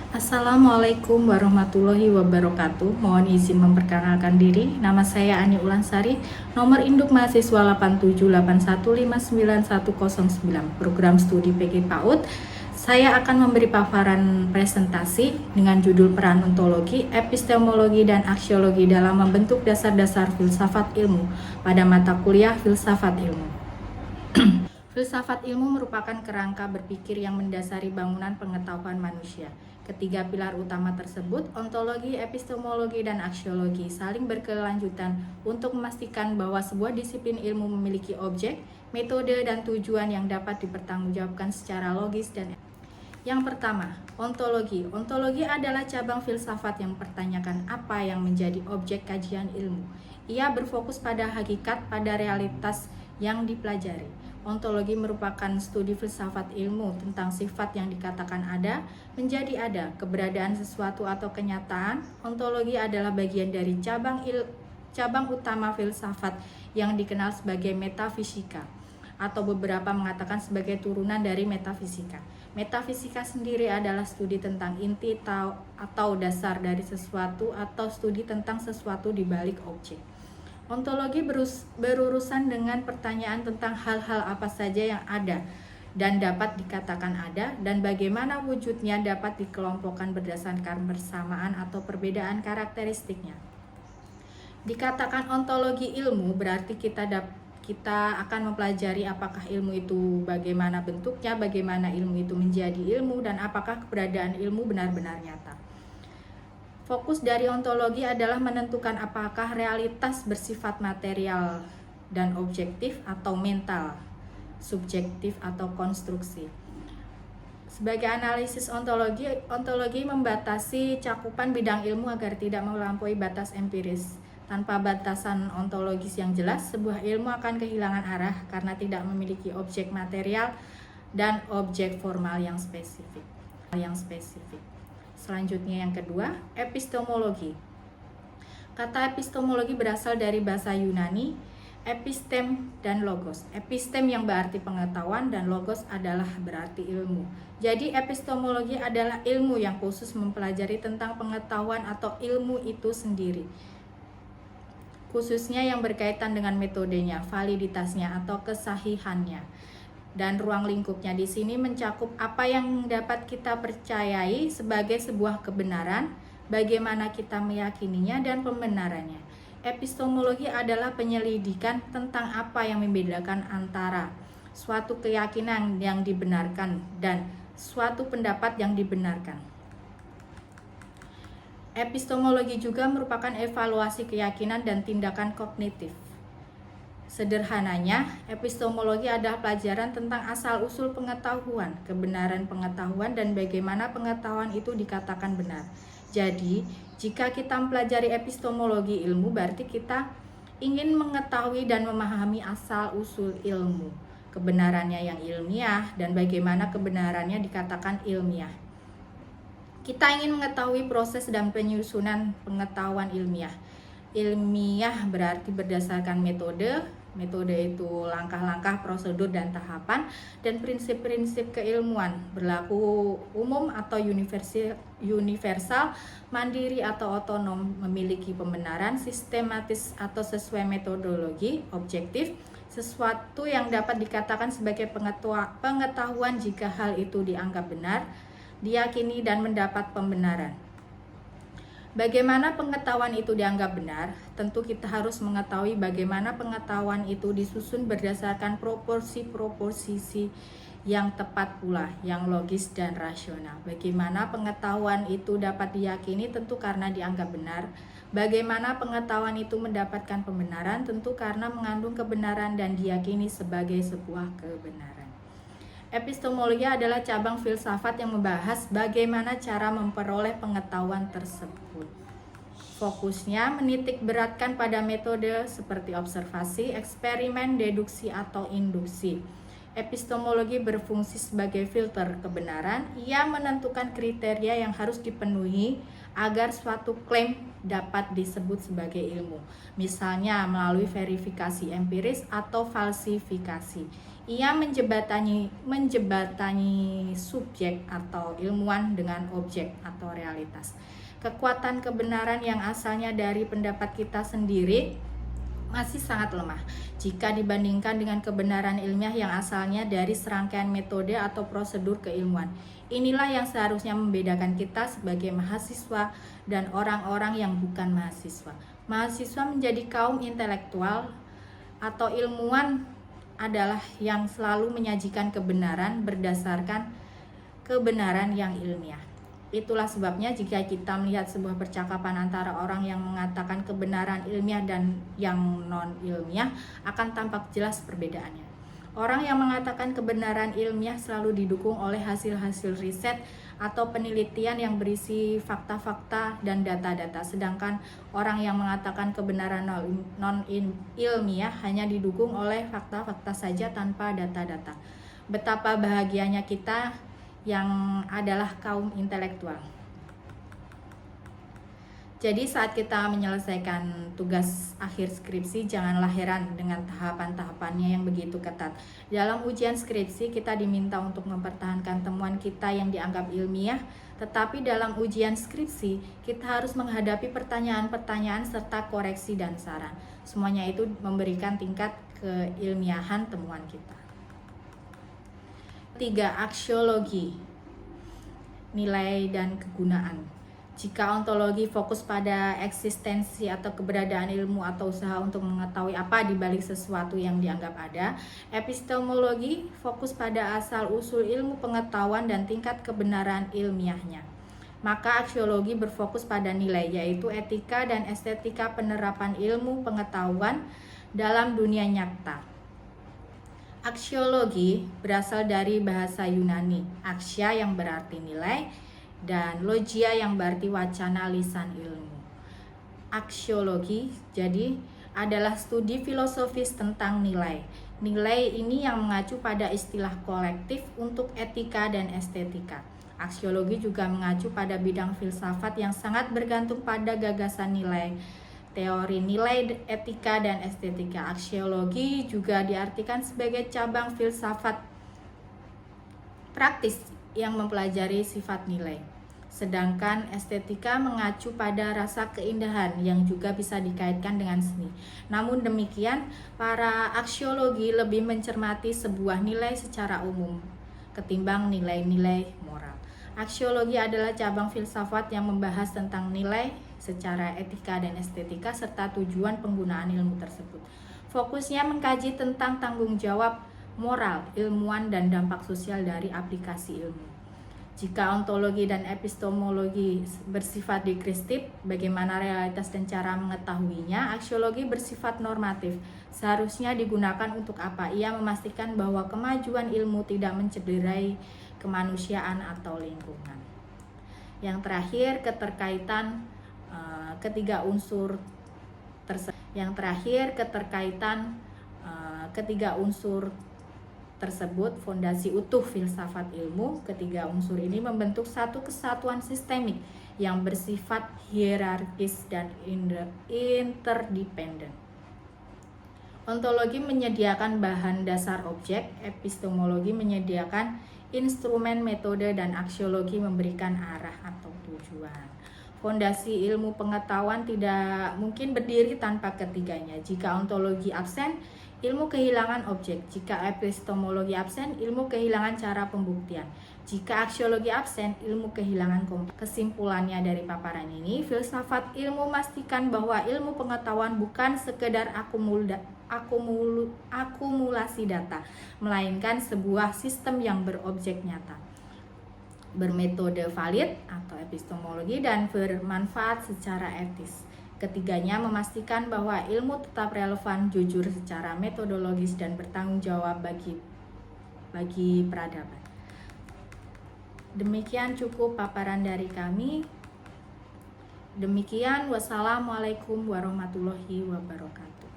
Assalamualaikum warahmatullahi wabarakatuh. Mohon izin memperkenalkan diri. Nama saya Ani Ulansari, nomor induk mahasiswa 8781591109, program studi PG PAUD. Saya akan memberi paparan presentasi dengan judul peran ontologi, epistemologi, dan aksiologi dalam membentuk dasar-dasar filsafat ilmu pada mata kuliah filsafat ilmu. Filsafat ilmu merupakan kerangka berpikir yang mendasari bangunan pengetahuan manusia. Ketiga pilar utama tersebut, ontologi, epistemologi, dan aksiologi, saling berkelanjutan untuk memastikan bahwa sebuah disiplin ilmu memiliki objek, metode, dan tujuan yang dapat dipertanggungjawabkan secara logis dan yang pertama, ontologi. Ontologi adalah cabang filsafat yang mempertanyakan apa yang menjadi objek kajian ilmu. Ia berfokus pada hakikat, pada realitas yang dipelajari. Ontologi merupakan studi filsafat ilmu tentang sifat yang dikatakan ada menjadi ada, keberadaan sesuatu atau kenyataan. Ontologi adalah bagian dari cabang utama filsafat yang dikenal sebagai metafisika, atau beberapa mengatakan sebagai turunan dari metafisika. Metafisika sendiri adalah studi tentang inti atau dasar dari sesuatu atau studi tentang sesuatu di balik objek. Ontologi berurusan dengan pertanyaan tentang hal-hal apa saja yang ada dan dapat dikatakan ada, dan bagaimana wujudnya dapat dikelompokkan berdasarkan persamaan atau perbedaan karakteristiknya. Dikatakan ontologi ilmu berarti kita akan mempelajari apakah ilmu itu bagaimana bentuknya, bagaimana ilmu itu menjadi ilmu, dan apakah keberadaan ilmu benar-benar nyata. Fokus dari ontologi adalah menentukan apakah realitas bersifat material dan objektif atau mental, subjektif atau konstruksi. Sebagai analisis ontologi membatasi cakupan bidang ilmu agar tidak melampaui batas empiris. Tanpa batasan ontologis yang jelas, sebuah ilmu akan kehilangan arah karena tidak memiliki objek material dan objek formal yang spesifik. Selanjutnya yang kedua, epistemologi. Kata epistemologi berasal dari bahasa Yunani, epistem dan logos. Epistem yang berarti pengetahuan dan logos adalah berarti ilmu. Jadi epistemologi adalah ilmu yang khusus mempelajari tentang pengetahuan atau ilmu itu sendiri, khususnya yang berkaitan dengan metodenya, validitasnya atau kesahihannya, dan ruang lingkupnya. Di sini mencakup apa yang dapat kita percayai sebagai sebuah kebenaran, bagaimana kita meyakininya, dan pembenarannya. Epistemologi adalah penyelidikan tentang apa yang membedakan antara suatu keyakinan yang dibenarkan dan suatu pendapat yang dibenarkan. Epistemologi juga merupakan evaluasi keyakinan dan tindakan kognitif. Sederhananya, epistemologi adalah pelajaran tentang asal-usul pengetahuan, kebenaran pengetahuan, dan bagaimana pengetahuan itu dikatakan benar. Jadi, jika kita mempelajari epistemologi ilmu, berarti kita ingin mengetahui dan memahami asal-usul ilmu, kebenarannya yang ilmiah, dan bagaimana kebenarannya dikatakan ilmiah. Kita ingin mengetahui proses dan penyusunan pengetahuan ilmiah. Ilmiah berarti berdasarkan metode. Metode itu langkah-langkah, prosedur, dan tahapan, dan prinsip-prinsip keilmuan berlaku umum atau universal, mandiri atau otonom, memiliki pembenaran, sistematis atau sesuai metodologi, objektif, sesuatu yang dapat dikatakan sebagai pengetahuan jika hal itu dianggap benar, diyakini, dan mendapat pembenaran. Bagaimana pengetahuan itu dianggap benar? Tentu kita harus mengetahui bagaimana pengetahuan itu disusun berdasarkan proporsi yang tepat pula, yang logis dan rasional. Bagaimana pengetahuan itu dapat diyakini? Tentu karena dianggap benar. Bagaimana pengetahuan itu mendapatkan pembenaran? Tentu karena mengandung kebenaran dan diyakini sebagai sebuah kebenaran. Epistemologi adalah cabang filsafat yang membahas bagaimana cara memperoleh pengetahuan tersebut. Fokusnya menitik beratkan pada metode seperti observasi, eksperimen, deduksi, atau induksi. Epistemologi berfungsi sebagai filter kebenaran. Ia menentukan kriteria yang harus dipenuhi agar suatu klaim dapat disebut sebagai ilmu. Misalnya melalui verifikasi empiris atau falsifikasi. Ia menjebatani subjek atau ilmuwan dengan objek atau realitas. Kekuatan kebenaran yang asalnya dari pendapat kita sendiri masih sangat lemah jika dibandingkan dengan kebenaran ilmiah yang asalnya dari serangkaian metode atau prosedur keilmuan. Inilah yang seharusnya membedakan kita sebagai mahasiswa dan orang-orang yang bukan mahasiswa. Mahasiswa menjadi kaum intelektual atau ilmuwan adalah yang selalu menyajikan kebenaran berdasarkan kebenaran yang ilmiah. Itulah sebabnya jika kita melihat sebuah percakapan antara orang yang mengatakan kebenaran ilmiah dan yang non-ilmiah, akan tampak jelas perbedaannya. Orang yang mengatakan kebenaran ilmiah selalu didukung oleh hasil-hasil riset atau penelitian yang berisi fakta-fakta dan data-data, sedangkan orang yang mengatakan kebenaran non-ilmiah hanya didukung oleh fakta-fakta saja tanpa data-data. Betapa bahagianya kita yang adalah kaum intelektual. Jadi saat kita menyelesaikan tugas akhir skripsi, janganlah heran dengan tahapan-tahapannya yang begitu ketat. Dalam ujian skripsi kita diminta untuk mempertahankan temuan kita yang dianggap ilmiah, tetapi dalam ujian skripsi kita harus menghadapi pertanyaan-pertanyaan serta koreksi dan saran. Semuanya itu memberikan tingkat keilmiahan temuan kita. 3. Aksiologi, nilai dan kegunaan. Jika ontologi fokus pada eksistensi atau keberadaan ilmu atau usaha untuk mengetahui apa di balik sesuatu yang dianggap ada, epistemologi fokus pada asal-usul ilmu pengetahuan dan tingkat kebenaran ilmiahnya. Maka aksiologi berfokus pada nilai, yaitu etika dan estetika penerapan ilmu pengetahuan dalam dunia nyata. Aksiologi berasal dari bahasa Yunani, aksya yang berarti nilai, dan logia yang berarti wacana lisan ilmu. Aksiologi jadi adalah studi filosofis tentang nilai. Nilai ini yang mengacu pada istilah kolektif untuk etika dan estetika. Aksiologi juga mengacu pada bidang filsafat yang sangat bergantung pada gagasan nilai, teori nilai, etika, dan estetika. Aksiologi juga diartikan sebagai cabang filsafat praktis yang mempelajari sifat nilai. Sedangkan estetika mengacu pada rasa keindahan yang juga bisa dikaitkan dengan seni. Namun demikian, para aksiologi lebih mencermati sebuah nilai secara umum ketimbang nilai-nilai moral. Aksiologi adalah cabang filsafat yang membahas tentang nilai secara etika dan estetika serta tujuan penggunaan ilmu tersebut. Fokusnya mengkaji tentang tanggung jawab moral, ilmuwan, dan dampak sosial dari aplikasi ilmu. Jika ontologi dan epistemologi bersifat deskriptif, bagaimana realitas dan cara mengetahuinya, aksiologi bersifat normatif. Seharusnya digunakan untuk apa? Ia memastikan bahwa kemajuan ilmu tidak mencederai kemanusiaan atau lingkungan. Yang terakhir, keterkaitan ketiga unsur tersebut, fondasi utuh filsafat ilmu. Ketiga unsur ini membentuk satu kesatuan sistemik yang bersifat hierarkis dan interdependen. Ontologi menyediakan bahan dasar objek, epistemologi menyediakan instrumen, metode, dan aksiologi memberikan arah atau tujuan. Fondasi ilmu pengetahuan tidak mungkin berdiri tanpa ketiganya. Jika ontologi absen, ilmu kehilangan objek. Jika epistemologi absen, ilmu kehilangan cara pembuktian. Jika aksiologi absen, ilmu kehilangan kesimpulannya dari paparan ini, filsafat ilmu memastikan bahwa ilmu pengetahuan bukan sekedar akumulasi data, melainkan sebuah sistem yang berobjek nyata, bermetode valid atau epistemologi, dan bermanfaat secara etis. Ketiganya memastikan bahwa ilmu tetap relevan, jujur secara metodologis, dan bertanggung jawab bagi peradaban. Demikian cukup paparan dari kami. Demikian, wassalamualaikum warahmatullahi wabarakatuh.